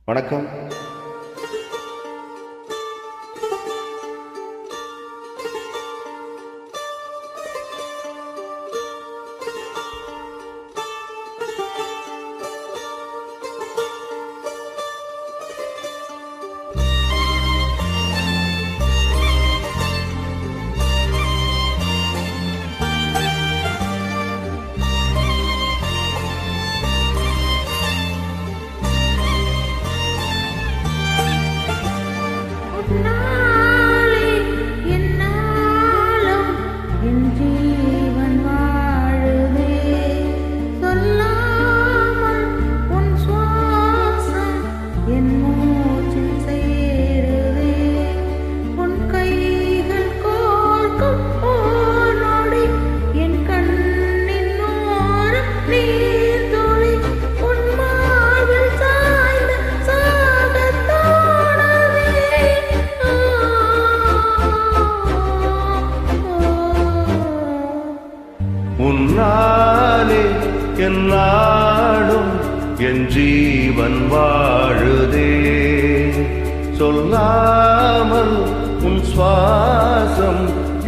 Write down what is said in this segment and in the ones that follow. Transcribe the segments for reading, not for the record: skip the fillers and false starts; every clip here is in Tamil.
வணக்கம். உன்னாலே என்னாடும் என் ஜீவன் வாழுதே, சொல்லாமல் உன் சுவாசம்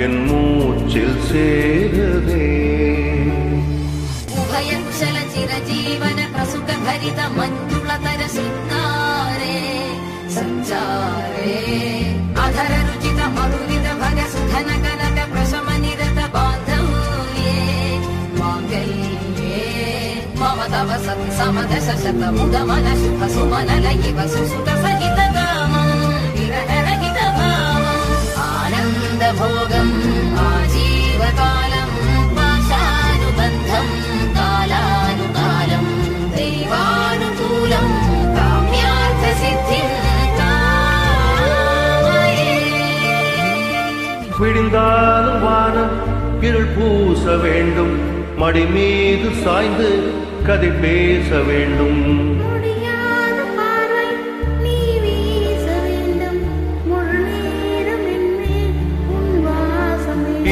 என் மூச்சில் சேருதே. உபயச்சல சிரஜீவன பிரசுக பரித மஞ்சுளதர சிங்காரே சஞ்சாரே அதர ருச்சித மதுரித பக சுதன கனக பிரசம நிரத பாந்தவ்யே மாங்கல்யே மம தவ சதி சமதச சத முகமன சுக சுமன லயிவ சுசுத சகித காமம் விரஹரகித பாவம் ஆனந்த போகம் ஆஜீவகாலம் பாஷானுபந்தம் காலானுகாலம் தெய்வானுகூலம் காம்யார்த்த சித்திம் காமயே. விடிந்தாலும் வானம் இருள் பூச வேண்டும், மடி மீது சாய்ந்து கதை பேச வேண்டும்.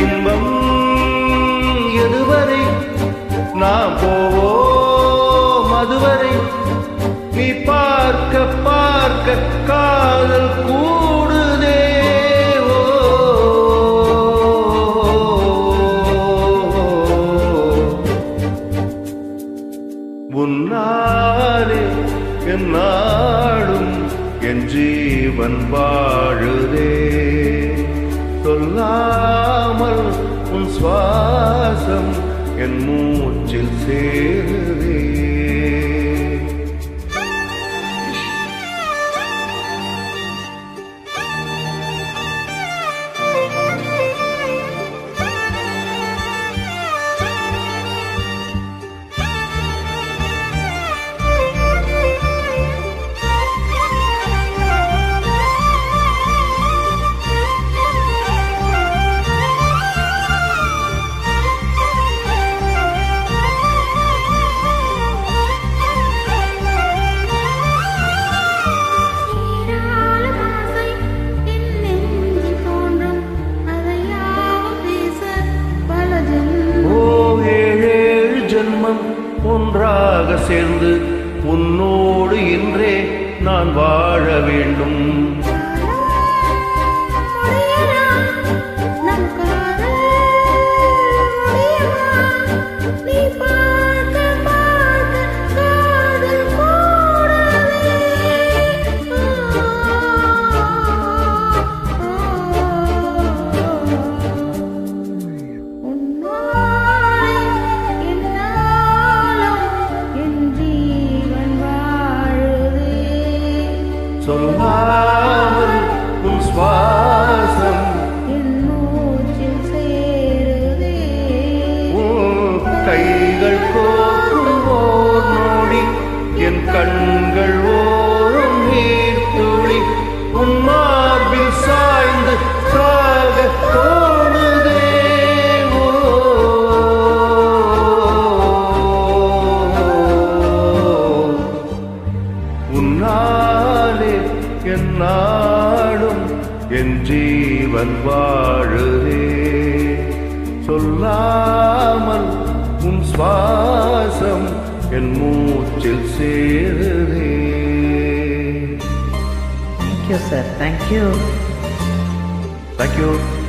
இன்பம் எதுவரை நாம் போவோம் அதுவரை, நீ பார்க்க பார்க்க காதல் கூடுதே. உன்னாலே என்னாடும் என் ஜீவன் வாழுதே, சொல்லாமல் உன் சுவாசம் என் மூச்சில் சேருதே. ஒன்றாக சேர்ந்து உன்னோடு இன்றே நான் வாழ வேண்டும். சொல்லாமல் உன் சுவாசம் என் மூச்சில் சேருதே. கைகள் கோக்கும் ஓர் நொடி, என் கண்கள் ஓரும் நீர் துளி, உன் மார்பில் சாய்ந்து சாக தோணுதே. உன்னாலே என்னாடும் என் ஜீவன் வாழுதே, சொல்லாமல் உன் சுவாசம் என் மூச்சில் சேருதே. Thank you sir, thank you. தேங்க்யூ.